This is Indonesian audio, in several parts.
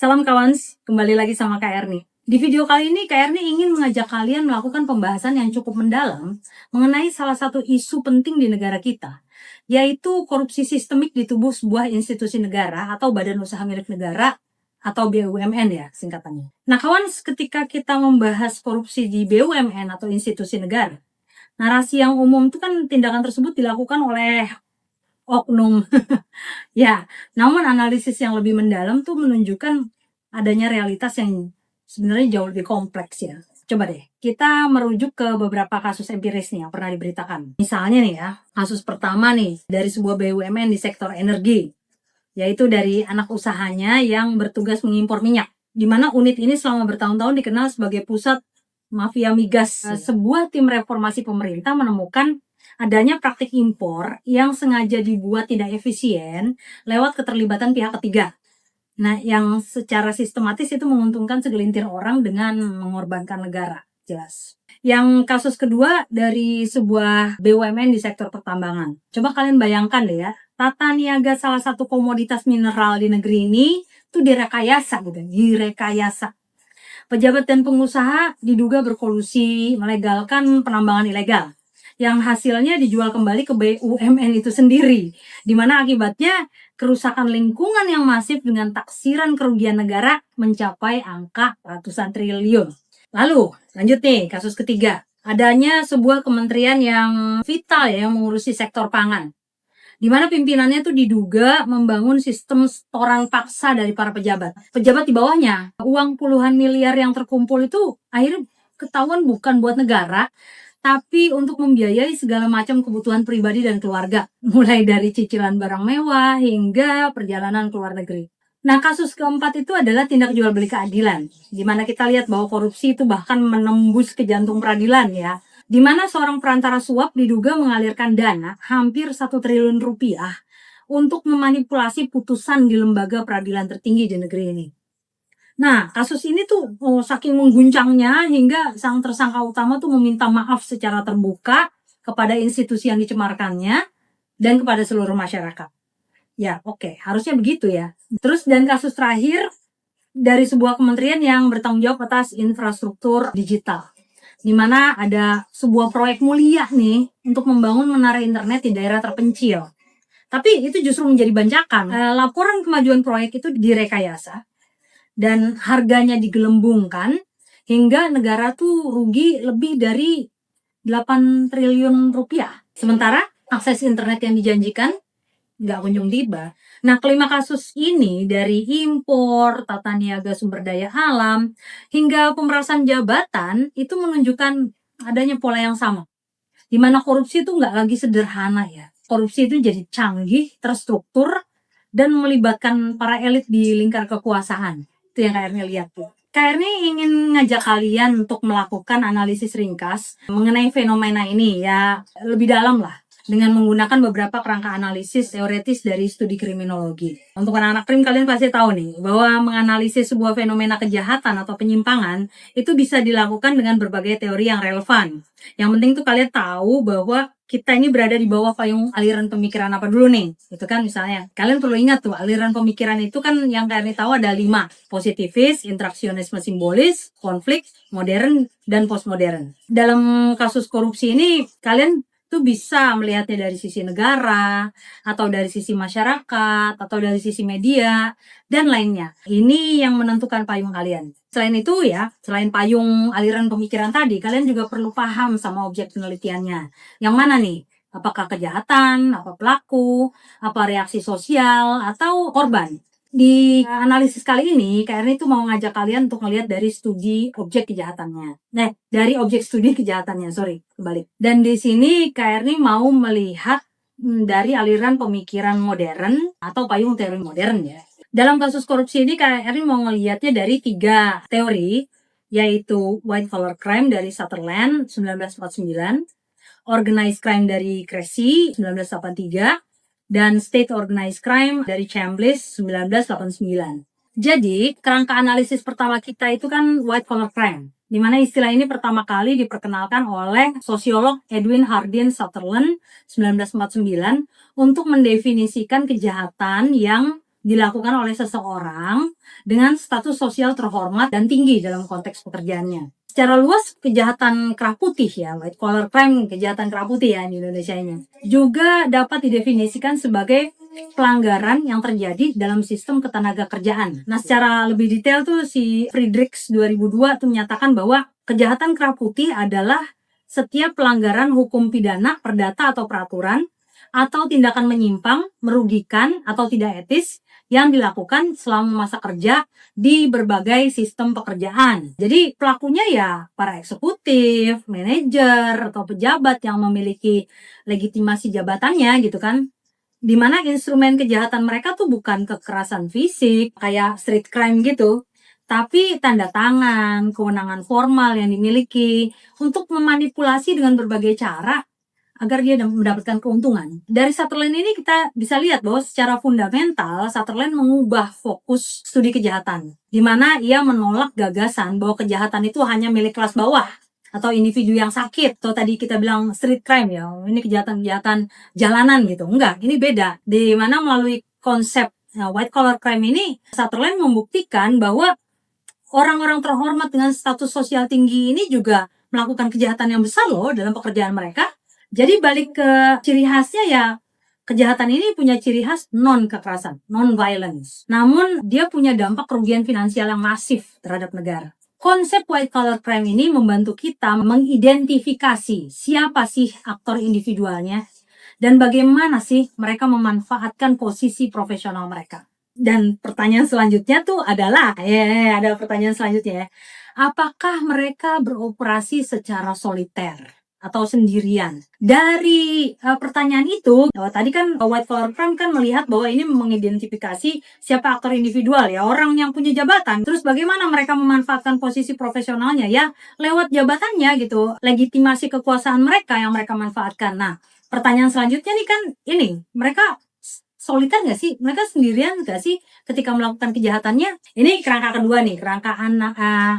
Salam kawans, kembali lagi sama Kak Erni. Di video kali ini Kak Erni ingin mengajak kalian melakukan pembahasan yang cukup mendalam mengenai salah satu isu penting di negara kita, yaitu korupsi sistemik di tubuh sebuah institusi negara atau badan usaha milik negara atau BUMN ya singkatannya. Nah kawans, ketika kita membahas korupsi di BUMN atau institusi negara, narasi yang umum itu kan tindakan tersebut dilakukan oleh oknum. Ya, namun analisis yang lebih mendalam tuh menunjukkan adanya realitas yang sebenarnya jauh lebih kompleks ya. Coba deh, kita merujuk ke beberapa kasus empiris nih yang pernah diberitakan. Misalnya nih ya, kasus pertama nih dari sebuah BUMN di sektor energi, yaitu dari anak usahanya yang bertugas mengimpor minyak, di mana unit ini selama bertahun-tahun dikenal sebagai pusat mafia migas. Sebuah tim reformasi pemerintah menemukan adanya praktik impor yang sengaja dibuat tidak efisien lewat keterlibatan pihak ketiga. Nah, yang secara sistematis itu menguntungkan segelintir orang dengan mengorbankan negara, jelas. Yang kasus kedua dari sebuah BUMN di sektor pertambangan. Coba kalian bayangkan deh ya, tata niaga salah satu komoditas mineral di negeri ini tuh direkayasa gitu, direkayasa. Pejabat dan pengusaha diduga berkolusi melegalkan penambangan ilegal yang hasilnya dijual kembali ke BUMN itu sendiri, di mana akibatnya kerusakan lingkungan yang masif dengan taksiran kerugian negara mencapai angka ratusan triliun. Lalu, lanjut nih, kasus ketiga. Adanya sebuah kementerian yang vital ya, yang mengurusi sektor pangan, di mana pimpinannya tuh diduga membangun sistem setoran paksa dari para pejabat. Pejabat di bawahnya, uang puluhan miliar yang terkumpul itu akhirnya ketahuan bukan buat negara, tapi untuk membiayai segala macam kebutuhan pribadi dan keluarga, mulai dari cicilan barang mewah hingga perjalanan ke luar negeri. Nah, kasus keempat itu adalah tindak jual beli keadilan, di mana kita lihat bahwa korupsi itu bahkan menembus ke jantung peradilan ya, di mana seorang perantara suap diduga mengalirkan dana hampir 1 triliun rupiah untuk memanipulasi putusan di lembaga peradilan tertinggi di negeri ini. Nah, kasus ini tuh saking mengguncangnya hingga sang tersangka utama tuh meminta maaf secara terbuka kepada institusi yang dicemarkannya dan kepada seluruh masyarakat. Ya, oke, harusnya begitu ya. Terus dan kasus terakhir dari sebuah kementerian yang bertanggung jawab atas infrastruktur digital, di mana ada sebuah proyek mulia nih untuk membangun menara internet di daerah terpencil. Tapi itu justru menjadi bancakan. Laporan kemajuan proyek itu direkayasa dan harganya digelembungkan hingga negara tuh rugi lebih dari 8 triliun rupiah. Sementara akses internet yang dijanjikan nggak kunjung tiba. Nah, kelima kasus ini dari impor, tata niaga sumber daya alam, hingga pemerasan jabatan itu menunjukkan adanya pola yang sama. Di mana korupsi itu nggak lagi sederhana ya. Korupsi itu jadi canggih, terstruktur, dan melibatkan para elit di lingkar kekuasaan. Itu yang Kak Erni lihat tuh. Kak Erni ingin ngajak kalian untuk melakukan analisis ringkas mengenai fenomena ini ya lebih dalam lah, dengan menggunakan beberapa kerangka analisis teoretis dari studi kriminologi. Untuk anak-anak krim, kalian pasti tahu nih bahwa menganalisis sebuah fenomena kejahatan atau penyimpangan itu bisa dilakukan dengan berbagai teori yang relevan. Yang penting tuh kalian tahu bahwa kita ini berada di bawah payung aliran pemikiran apa dulu nih. Itu kan misalnya, kalian perlu ingat tuh aliran pemikiran itu kan yang kalian tahu ada 5. Positivis, interaksionisme simbolis, konflik, modern, dan postmodern. Dalam kasus korupsi ini, kalian tuh bisa melihatnya dari sisi negara, atau dari sisi masyarakat, atau dari sisi media, dan lainnya. Ini yang menentukan payung kalian. Selain itu ya, selain payung aliran pemikiran tadi, kalian juga perlu paham sama objek penelitiannya. Yang mana nih? Apakah kejahatan, apa pelaku, apa reaksi sosial, atau korban? Di analisis kali ini, Kak Erni tuh mau ngajak kalian untuk melihat dari studi objek kejahatannya. Dari objek studi kejahatannya, kebalik. Dan di sini Kak Erni mau melihat dari aliran pemikiran modern atau payung teori modern ya. Dalam kasus korupsi ini Kak Erni mau ngelihatnya dari 3 teori, yaitu white collar crime dari Sutherland 1949, organized crime dari Cressy 1983, dan State Organized Crime dari Chambliss 1989. Jadi, kerangka analisis pertama kita itu kan white collar crime, di mana istilah ini pertama kali diperkenalkan oleh sosiolog Edwin Hardin Sutherland 1949 untuk mendefinisikan kejahatan yang dilakukan oleh seseorang dengan status sosial terhormat dan tinggi dalam konteks pekerjaannya. Secara luas, kejahatan kerah putih ya, white collar crime, kejahatan kerah putih ya di Indonesia ini, juga dapat didefinisikan sebagai pelanggaran yang terjadi dalam sistem ketenaga kerjaan. Nah, secara lebih detail tuh si Friedrichs 2002 tuh menyatakan bahwa kejahatan kerah putih adalah setiap pelanggaran hukum pidana, perdata atau peraturan, atau tindakan menyimpang, merugikan, atau tidak etis yang dilakukan selama masa kerja di berbagai sistem pekerjaan. Jadi pelakunya ya para eksekutif, manajer, atau pejabat yang memiliki legitimasi jabatannya gitu kan. Dimana instrumen kejahatan mereka tuh bukan kekerasan fisik kayak street crime gitu, tapi tanda tangan, kewenangan formal yang dimiliki untuk memanipulasi dengan berbagai cara agar dia mendapatkan keuntungan. Dari Sutherland ini kita bisa lihat bahwa secara fundamental Sutherland mengubah fokus studi kejahatan, di mana ia menolak gagasan bahwa kejahatan itu hanya milik kelas bawah atau individu yang sakit, atau tadi kita bilang street crime ya, ini kejahatan-kejahatan jalanan gitu. Enggak, ini beda. Di mana melalui konsep white collar crime ini, Sutherland membuktikan bahwa orang-orang terhormat dengan status sosial tinggi ini juga melakukan kejahatan yang besar loh dalam pekerjaan mereka. Jadi balik ke ciri khasnya ya, kejahatan ini punya ciri khas non-kekerasan, non-violence. Namun dia punya dampak kerugian finansial yang masif terhadap negara. Konsep white collar crime ini membantu kita mengidentifikasi siapa sih aktor individualnya dan bagaimana sih mereka memanfaatkan posisi profesional mereka. Dan pertanyaan selanjutnya tuh adalah, ada pertanyaan selanjutnya ya, apakah mereka beroperasi secara soliter atau sendirian? Dari pertanyaan itu, tadi kan white collar crime kan melihat bahwa ini mengidentifikasi siapa aktor individual ya, orang yang punya jabatan. Terus bagaimana mereka memanfaatkan posisi profesionalnya ya, lewat jabatannya gitu, legitimasi kekuasaan mereka yang mereka manfaatkan. Nah, pertanyaan selanjutnya nih kan ini, mereka soliter nggak sih? Mereka sendirian nggak sih ketika melakukan kejahatannya? Ini kerangka kedua nih, kerangka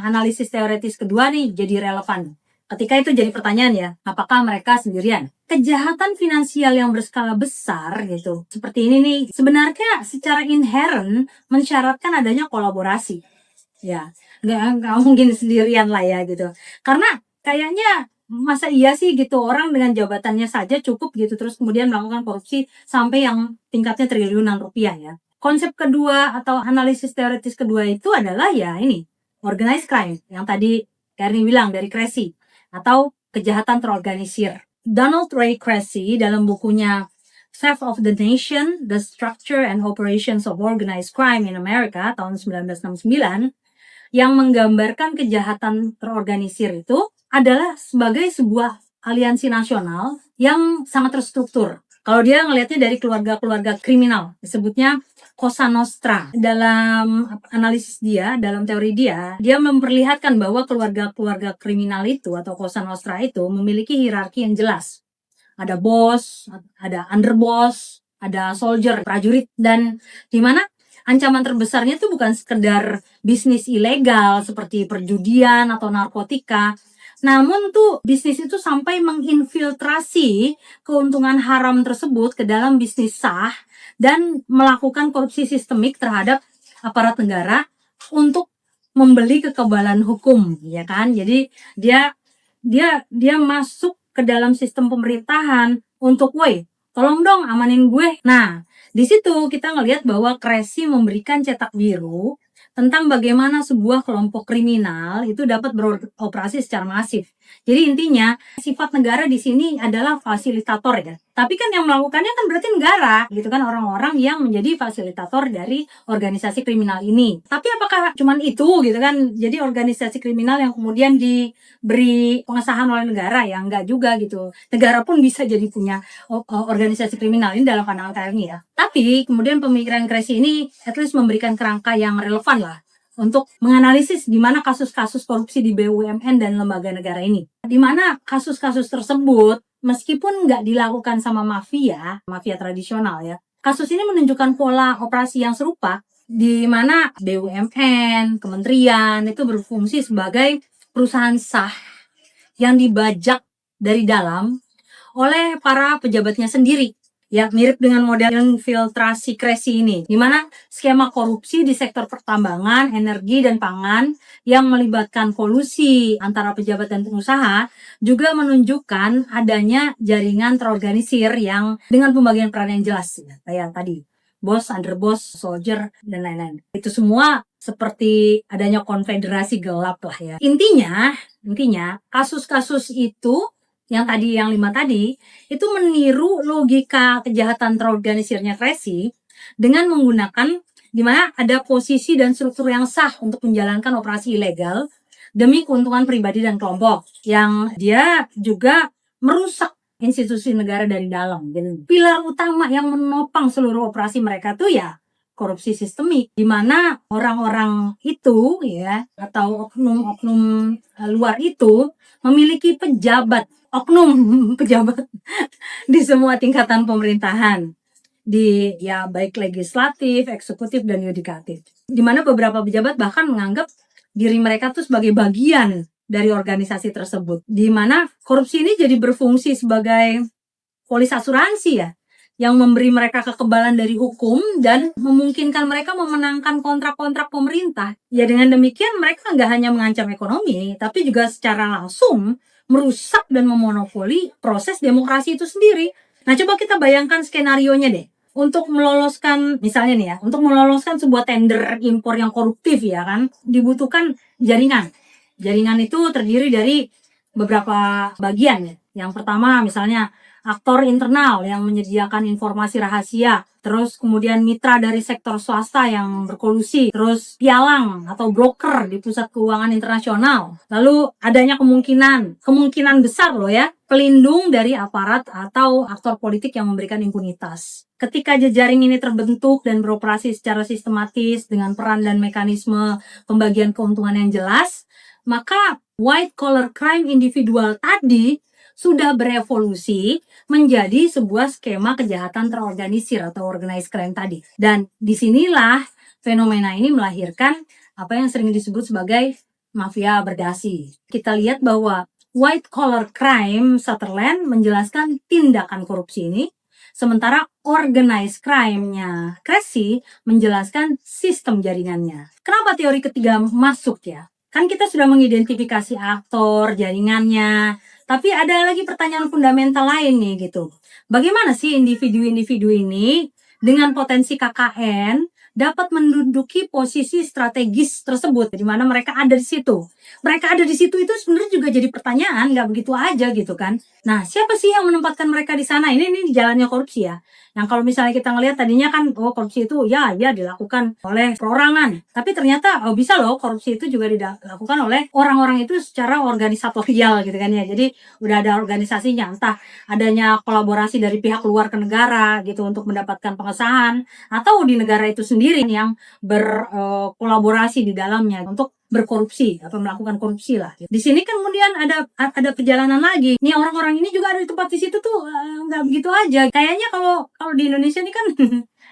analisis teoretis kedua nih jadi relevan. Ketika itu jadi pertanyaan ya, apakah mereka sendirian? Kejahatan finansial yang berskala besar gitu, seperti ini nih, sebenarnya secara inherent mensyaratkan adanya kolaborasi. Ya, nggak mungkin sendirian lah ya gitu. Karena kayaknya masa iya sih gitu orang dengan jabatannya saja cukup gitu terus kemudian melakukan korupsi sampai yang tingkatnya triliunan rupiah ya. Konsep kedua atau analisis teoritis kedua itu adalah ya ini, organized crime yang tadi Karni bilang dari Cressy atau kejahatan terorganisir. Donald Ray Cressy dalam bukunya Theft of the Nation, The Structure and Operations of Organized Crime in America tahun 1969 yang menggambarkan kejahatan terorganisir itu adalah sebagai sebuah aliansi nasional yang sangat terstruktur. Kalau dia ngelihatnya dari keluarga-keluarga kriminal, disebutnya Cosa Nostra. Dalam analisis dia, dalam teori dia memperlihatkan bahwa keluarga-keluarga kriminal itu atau Cosa Nostra itu memiliki hierarki yang jelas. Ada bos, ada underboss, ada soldier, prajurit, dan di mana ancaman terbesarnya itu bukan sekedar bisnis ilegal seperti perjudian atau narkotika, namun tuh bisnis itu sampai menginfiltrasi keuntungan haram tersebut ke dalam bisnis sah dan melakukan korupsi sistemik terhadap aparat negara untuk membeli kekebalan hukum, ya kan? Jadi dia masuk ke dalam sistem pemerintahan untuk, woi, tolong dong amanin gue. Nah, di situ kita ngelihat bahwa Cressy memberikan cetak biru tentang bagaimana sebuah kelompok kriminal itu dapat beroperasi secara masif. Jadi intinya sifat negara di sini adalah fasilitator ya. Tapi kan yang melakukannya kan berarti negara, gitu kan, orang-orang yang menjadi fasilitator dari organisasi kriminal ini. Tapi apakah cuman itu gitu kan? Jadi organisasi kriminal yang kemudian diberi pengesahan oleh negara ya, enggak juga gitu. Negara pun bisa jadi punya organisasi kriminal ini dalam pandangan KRNI ya. Tapi kemudian pemikiran Cressy ini at least memberikan kerangka yang relevan lah untuk menganalisis di mana kasus-kasus korupsi di BUMN dan lembaga negara ini. Di mana kasus-kasus tersebut meskipun nggak dilakukan sama mafia tradisional ya, kasus ini menunjukkan pola operasi yang serupa di mana BUMN, kementerian itu berfungsi sebagai perusahaan sah yang dibajak dari dalam oleh para pejabatnya sendiri Ya, mirip dengan model infiltrasi Kresi ini, di mana skema korupsi di sektor pertambangan, energi, dan pangan yang melibatkan kolusi antara pejabat dan pengusaha juga menunjukkan adanya jaringan terorganisir yang dengan pembagian peran yang jelas, ya, kayak tadi, bos, underboss, soldier, dan lain-lain. Itu semua seperti adanya konfederasi gelap lah ya. Intinya, kasus-kasus itu yang 5 tadi, itu meniru logika kejahatan terorganisirnya Kresi dengan menggunakan di mana ada posisi dan struktur yang sah untuk menjalankan operasi ilegal demi keuntungan pribadi dan kelompok yang dia juga merusak institusi negara dari dalam. Jadi, pilar utama yang menopang seluruh operasi mereka tuh ya korupsi sistemik, di mana orang-orang itu ya atau oknum-oknum luar itu memiliki oknum pejabat di semua tingkatan pemerintahan, di ya baik legislatif, eksekutif, dan yudikatif. Di mana beberapa pejabat bahkan menganggap diri mereka tuh sebagai bagian dari organisasi tersebut. Di mana korupsi ini jadi berfungsi sebagai polis asuransi ya, yang memberi mereka kekebalan dari hukum dan memungkinkan mereka memenangkan kontrak-kontrak pemerintah. Ya dengan demikian mereka nggak hanya mengancam ekonomi, tapi juga secara langsung merusak dan memonopoli proses demokrasi itu sendiri. Nah, coba kita bayangkan skenarionya deh. Untuk meloloskan, misalnya nih ya, untuk meloloskan sebuah tender impor yang koruptif ya kan, dibutuhkan jaringan. Jaringan itu terdiri dari beberapa bagian ya. Yang pertama misalnya aktor internal yang menyediakan informasi rahasia, terus kemudian mitra dari sektor swasta yang berkolusi, terus pialang atau broker di pusat keuangan internasional. Lalu adanya kemungkinan besar loh ya, pelindung dari aparat atau aktor politik yang memberikan impunitas. Ketika jejaring ini terbentuk dan beroperasi secara sistematis dengan peran dan mekanisme pembagian keuntungan yang jelas, maka white collar crime individual tadi sudah berevolusi menjadi sebuah skema kejahatan terorganisir atau organized crime tadi. Dan disinilah fenomena ini melahirkan apa yang sering disebut sebagai mafia berdasi. Kita lihat bahwa white collar crime Sutherland menjelaskan tindakan korupsi ini, sementara organized crime-nya Kresi menjelaskan sistem jaringannya. Kenapa teori ketiga masuk ya? Kan kita sudah mengidentifikasi aktor, jaringannya, tapi ada lagi pertanyaan fundamental lain nih gitu. Bagaimana sih individu-individu ini dengan potensi KKN dapat menduduki posisi strategis tersebut, di mana mereka ada di situ. Mereka ada di situ itu sebenarnya juga jadi pertanyaan, nggak begitu aja gitu kan. Nah, siapa sih yang menempatkan mereka di sana? Ini jalannya korupsi ya. Yang kalau misalnya kita ngelihat tadinya kan, korupsi itu ya dilakukan oleh perorangan. Tapi ternyata bisa loh korupsi itu juga dilakukan oleh orang-orang itu secara organisatorial gitu kan ya. Jadi udah ada organisasinya, entah adanya kolaborasi dari pihak luar ke negara gitu untuk mendapatkan pengesahan, atau di negara itu sendiri yang berkolaborasi di dalamnya untuk berkorupsi atau melakukan korupsi lah. Di sini kan kemudian ada perjalanan lagi. Nih orang-orang ini juga ada di tempat di situ tuh nggak begitu aja. Kayaknya kalau di Indonesia ini kan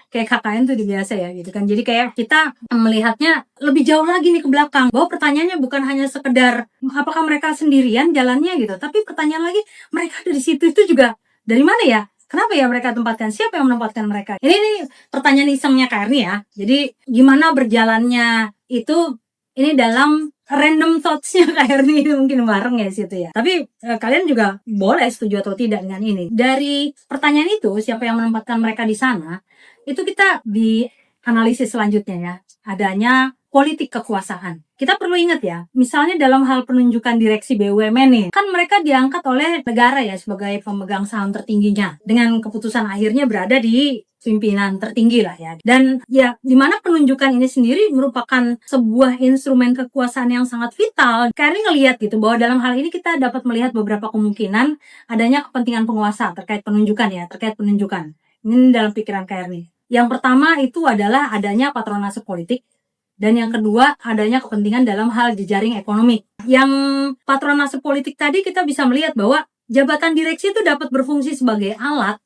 kayak KKN tuh biasa ya gitu kan. Jadi kayak kita melihatnya lebih jauh lagi nih ke belakang. Bahwa pertanyaannya bukan hanya sekedar apakah mereka sendirian jalannya gitu, tapi pertanyaan lagi mereka ada di situ itu juga dari mana ya? Kenapa ya mereka tempatkan? Siapa yang menempatkan mereka? Ini pertanyaan isengnya KRNI ya. Jadi gimana berjalannya itu ini dalam random thoughts-nya KRNI itu mungkin bareng ya situ ya. Tapi kalian juga boleh setuju atau tidak dengan ini. Dari pertanyaan itu, siapa yang menempatkan mereka di sana, itu kita di analisis selanjutnya ya. Adanya politik kekuasaan. Kita perlu ingat ya, misalnya dalam hal penunjukan direksi BUMN nih, kan mereka diangkat oleh negara ya sebagai pemegang saham tertingginya. Dengan keputusan akhirnya berada di pimpinan tertinggi lah ya. Dan ya dimana penunjukan ini sendiri merupakan sebuah instrumen kekuasaan yang sangat vital. Karena ngelihat gitu bahwa dalam hal ini kita dapat melihat beberapa kemungkinan adanya kepentingan penguasa terkait penunjukan ya, terkait penunjukan. Ini dalam pikiran KRNI. Yang pertama itu adalah adanya patronase politik. Dan yang kedua, adanya kepentingan dalam hal jejaring ekonomi. Yang patronase politik tadi kita bisa melihat bahwa jabatan direksi itu dapat berfungsi sebagai alat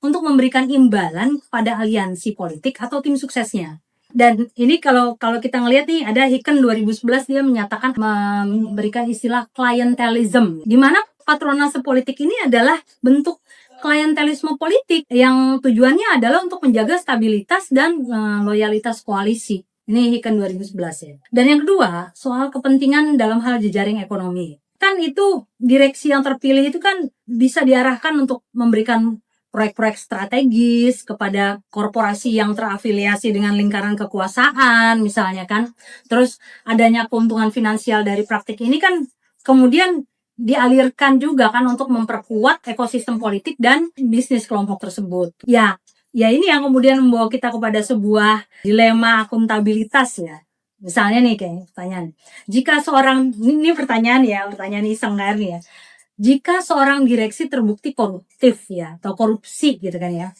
untuk memberikan imbalan pada aliansi politik atau tim suksesnya. Dan ini kalau kita ngelihat nih, ada Hicken 2011 dia menyatakan memberikan istilah clientelism, di mana patronase politik ini adalah bentuk klientelisme politik yang tujuannya adalah untuk menjaga stabilitas dan loyalitas koalisi. Ini Hiken 2011 ya. Dan yang kedua, soal kepentingan dalam hal jejaring ekonomi. Kan itu direksi yang terpilih itu kan bisa diarahkan untuk memberikan proyek-proyek strategis kepada korporasi yang terafiliasi dengan lingkaran kekuasaan misalnya kan. Terus adanya keuntungan finansial dari praktik ini kan kemudian dialirkan juga kan untuk memperkuat ekosistem politik dan bisnis kelompok tersebut. Ya ini yang kemudian membawa kita kepada sebuah dilema akuntabilitas ya. Misalnya nih kayak pertanyaan, jika seorang, ini pertanyaan iseng kan ya. Jika seorang direksi terbukti koruptif ya, atau korupsi gitu kan ya,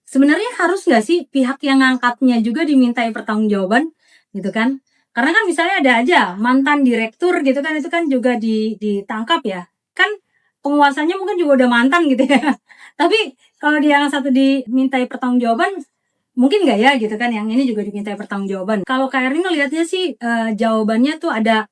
sebenarnya harus nggak sih pihak yang ngangkatnya juga dimintai pertanggungjawaban gitu kan? Karena kan misalnya ada aja mantan direktur gitu kan, itu kan juga ditangkap ya. Kan penguasanya mungkin juga udah mantan gitu ya. Tapi kalau dia yang satu dimintai pertanggungjawaban, mungkin nggak ya gitu kan, yang ini juga dimintai pertanggungjawaban. Kalau KRI ngelihatnya sih jawabannya tuh ada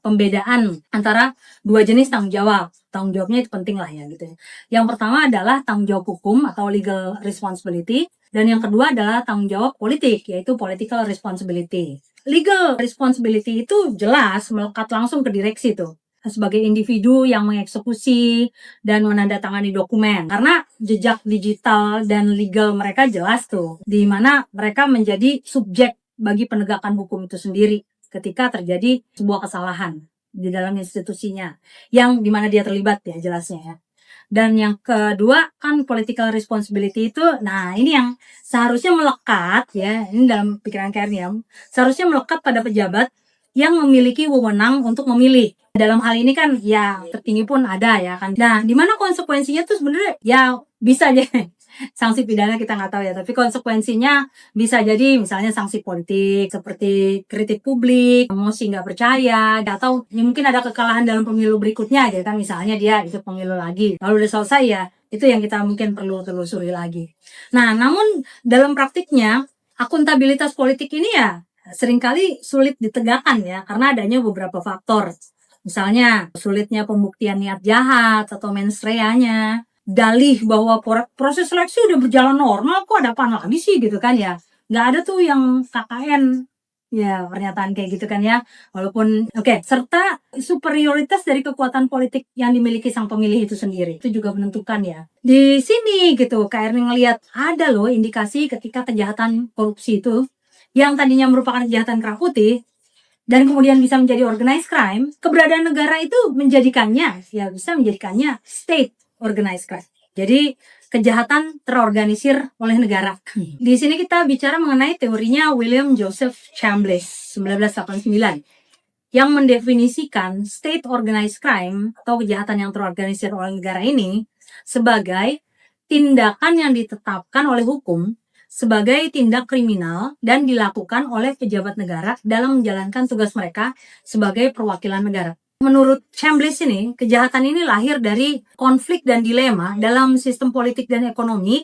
pembedaan antara dua jenis tanggung jawab. Tanggung jawabnya itu penting lah ya gitu ya. Yang pertama adalah tanggung jawab hukum atau legal responsibility, dan yang kedua adalah tanggung jawab politik, yaitu political responsibility. Legal responsibility itu jelas melekat langsung ke direksi tuh, sebagai individu yang mengeksekusi dan menandatangani dokumen. Karena jejak digital dan legal mereka jelas tuh, di mana mereka menjadi subjek bagi penegakan hukum itu sendiri ketika terjadi sebuah kesalahan di dalam institusinya, yang dimana dia terlibat ya jelasnya ya. Dan yang kedua kan political responsibility itu, nah ini yang seharusnya melekat ya, ini dalam pikiran KRI seharusnya melekat pada pejabat yang memiliki wewenang untuk memilih. Dalam hal ini kan ya tertinggi pun ada ya kan. Nah, di mana konsekuensinya tuh sebenarnya ya bisa aja sanksi pidana kita nggak tahu ya, tapi konsekuensinya bisa jadi misalnya sanksi politik seperti kritik publik, emosi nggak percaya, atau ya mungkin ada kekalahan dalam pemilu berikutnya gitu kan, misalnya dia ikut pemilu lagi lalu udah selesai ya, itu yang kita mungkin perlu telusuri lagi. Nah, namun dalam praktiknya akuntabilitas politik ini ya seringkali sulit ditegakkan ya, karena adanya beberapa faktor. Misalnya sulitnya pembuktian niat jahat atau mens rea-nya, dalih bahwa proses seleksi udah berjalan normal kok, ada apaan lagi sih gitu kan ya. Nggak ada tuh yang KKN ya, pernyataan kayak gitu kan ya. Walaupun serta superioritas dari kekuatan politik yang dimiliki sang pemilih itu sendiri, itu juga menentukan ya. Di sini gitu KRI ngelihat ada loh indikasi ketika kejahatan korupsi itu yang tadinya merupakan kejahatan kerah putih dan kemudian bisa menjadi organized crime, keberadaan negara itu bisa menjadikannya state organized crime. Jadi kejahatan terorganisir oleh negara. Di sini kita bicara mengenai teorinya William Joseph Chambliss 1989 yang mendefinisikan state organized crime atau kejahatan yang terorganisir oleh negara ini sebagai tindakan yang ditetapkan oleh hukum sebagai tindak kriminal dan dilakukan oleh pejabat negara dalam menjalankan tugas mereka sebagai perwakilan negara. Menurut Chambliss ini, kejahatan ini lahir dari konflik dan dilema dalam sistem politik dan ekonomi,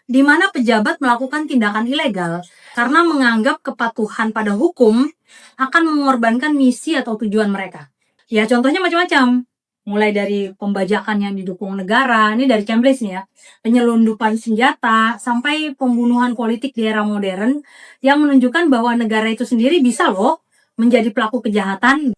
di mana pejabat melakukan tindakan ilegal karena menganggap kepatuhan pada hukum akan mengorbankan misi atau tujuan mereka. Ya, contohnya macam-macam. Mulai dari pembajakan yang didukung negara, ini dari Chambliss nih ya, penyelundupan senjata, sampai pembunuhan politik di era modern yang menunjukkan bahwa negara itu sendiri bisa loh menjadi pelaku kejahatan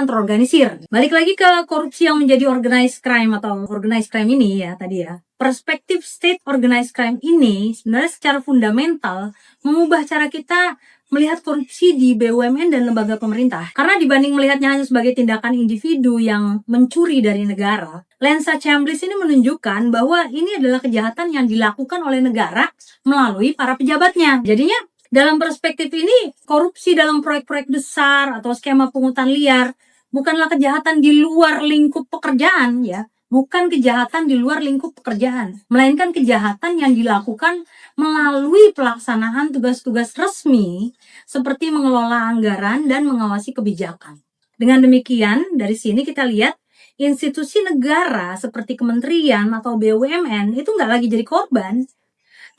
terorganisir. Balik lagi ke korupsi yang menjadi organized crime atau organized crime ini ya tadi ya. Perspektif state organized crime ini sebenarnya secara fundamental mengubah cara kita melihat korupsi di BUMN dan lembaga pemerintah. Karena dibanding melihatnya hanya sebagai tindakan individu yang mencuri dari negara, lensa Chambliss ini menunjukkan bahwa ini adalah kejahatan yang dilakukan oleh negara melalui para pejabatnya. Jadinya dalam perspektif ini, korupsi dalam proyek-proyek besar atau skema pungutan liar bukanlah kejahatan di luar lingkup pekerjaan ya. Bukan kejahatan di luar lingkup pekerjaan, melainkan kejahatan yang dilakukan melalui pelaksanaan tugas-tugas resmi seperti mengelola anggaran dan mengawasi kebijakan. Dengan demikian, dari sini kita lihat institusi negara seperti kementerian atau BUMN itu nggak lagi jadi korban,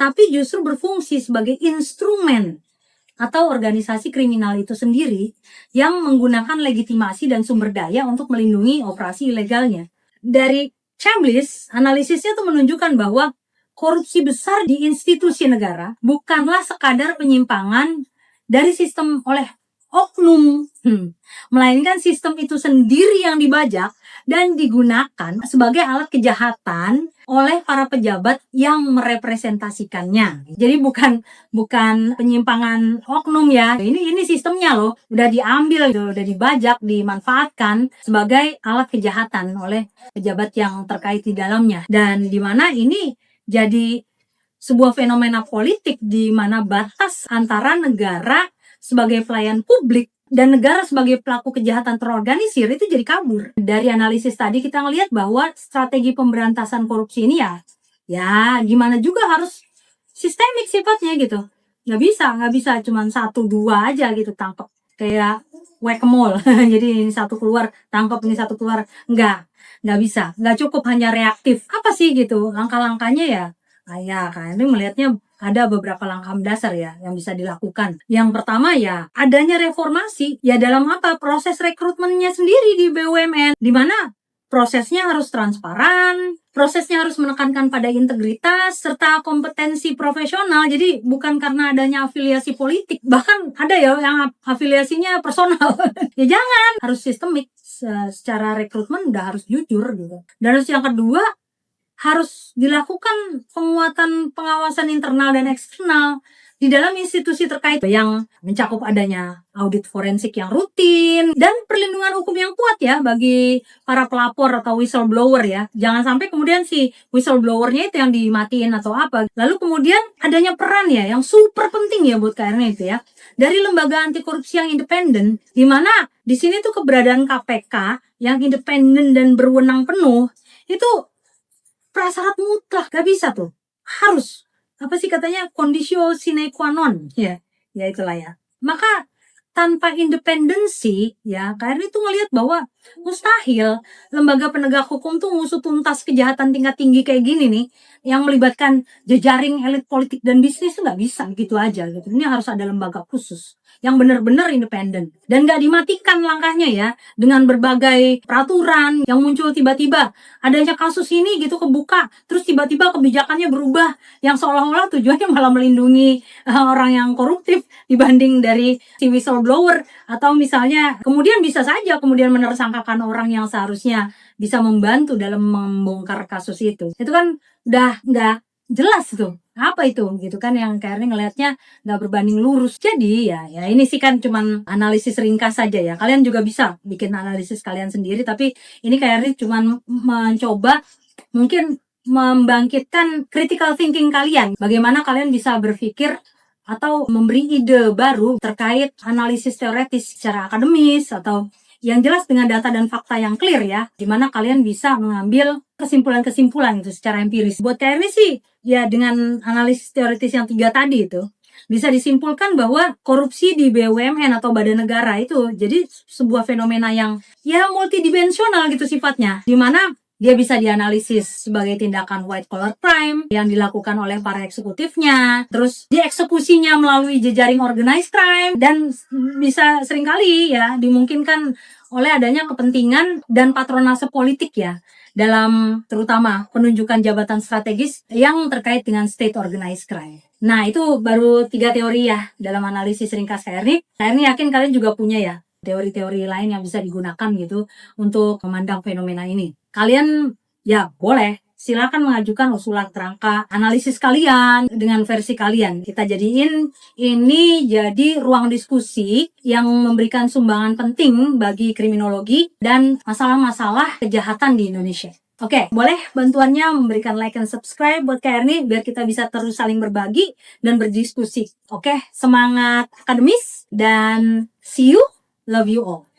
tapi justru berfungsi sebagai instrumen atau organisasi kriminal itu sendiri yang menggunakan legitimasi dan sumber daya untuk melindungi operasi ilegalnya. Dari Chambliss, analisisnya tuh menunjukkan bahwa korupsi besar di institusi negara bukanlah sekadar penyimpangan dari sistem oleh oknum, melainkan sistem itu sendiri yang dibajak dan digunakan sebagai alat kejahatan oleh para pejabat yang merepresentasikannya. Jadi bukan penyimpangan oknum ya. Ini sistemnya loh, udah diambil, udah dibajak, dimanfaatkan sebagai alat kejahatan oleh pejabat yang terkait di dalamnya. Dan di mana ini jadi sebuah fenomena politik di mana batas antara negara sebagai pelayan publik dan negara sebagai pelaku kejahatan terorganisir itu jadi kabur. Dari analisis tadi kita ngelihat bahwa strategi pemberantasan korupsi ini ya gimana juga harus sistemik sifatnya gitu. Nggak bisa cuman 1-2 aja gitu tangkap kayak whack-a-mole. Jadi ini satu keluar tangkap, ini satu keluar, nggak bisa, nggak cukup hanya reaktif. Apa sih gitu langkah-langkahnya ya? Ini melihatnya ada beberapa langkah dasar ya yang bisa dilakukan. Yang pertama ya adanya reformasi ya dalam apa? Proses rekrutmennya sendiri di BUMN, di mana prosesnya harus transparan, prosesnya harus menekankan pada integritas serta kompetensi profesional. Jadi bukan karena adanya afiliasi politik, bahkan ada ya yang afiliasinya personal. Ya jangan, harus sistemik. Secara rekrutmen udah harus jujur gitu. Dan harus yang kedua, harus dilakukan penguatan pengawasan internal dan eksternal di dalam institusi terkait yang mencakup adanya audit forensik yang rutin dan perlindungan hukum yang kuat ya bagi para pelapor atau whistleblower ya. Jangan sampai kemudian si whistleblowernya itu yang dimatiin atau apa. Lalu kemudian adanya peran ya yang super penting ya buat KRN itu ya, dari lembaga anti korupsi yang independen, di mana di sini tuh keberadaan KPK yang independen dan berwenang penuh itu prasyarat mutlak, gak bisa tuh, harus apa sih katanya conditio sine qua non ya itulah ya. Maka tanpa independensi ya KRN itu ngelihat bahwa mustahil lembaga penegak hukum tuh ngusut tuntas kejahatan tingkat tinggi kayak gini nih yang melibatkan jejaring elit politik dan bisnis tuh nggak bisa gitu aja gitu. Ini harus ada lembaga khusus yang benar-benar independen dan nggak dimatikan langkahnya ya dengan berbagai peraturan yang muncul tiba-tiba. Adanya kasus ini gitu kebuka terus tiba-tiba kebijakannya berubah yang seolah-olah tujuannya malah melindungi orang yang koruptif dibanding dari si whistleblower, atau misalnya kemudian bisa saja kemudian menersangkakan orang yang seharusnya bisa membantu dalam membongkar kasus itu. Itu kan udah nggak jelas tuh apa itu gitu kan, yang KRN ngelihatnya nggak berbanding lurus. Jadi ya ini sih kan cuman analisis ringkas saja ya, kalian juga bisa bikin analisis kalian sendiri, tapi ini KRN cuman mencoba mungkin membangkitkan critical thinking kalian, bagaimana kalian bisa berpikir atau memberi ide baru terkait analisis teoretis secara akademis atau yang jelas dengan data dan fakta yang clear ya, dimana kalian bisa mengambil kesimpulan-kesimpulan itu secara empiris. Buat KRN sih ya dengan analisis teoritis yang 3 tadi itu bisa disimpulkan bahwa korupsi di BUMN atau badan negara itu jadi sebuah fenomena yang ya multidimensional gitu sifatnya, dimana dia bisa dianalisis sebagai tindakan white collar crime yang dilakukan oleh para eksekutifnya, terus dieksekusinya melalui jejaring organized crime, dan bisa seringkali ya dimungkinkan oleh adanya kepentingan dan patronase politik ya dalam terutama penunjukan jabatan strategis yang terkait dengan state organized crime. Nah itu baru 3 teori ya dalam analisis ringkas KRN. KRN yakin kalian juga punya ya teori-teori lain yang bisa digunakan gitu untuk memandang fenomena ini. Kalian ya boleh silakan mengajukan usulan kerangka analisis kalian dengan versi kalian. Kita jadiin ini jadi ruang diskusi yang memberikan sumbangan penting bagi kriminologi dan masalah-masalah kejahatan di Indonesia. Oke, boleh bantuannya memberikan like dan subscribe buat KRN biar kita bisa terus saling berbagi dan berdiskusi. Oke, semangat akademis dan see you, love you all.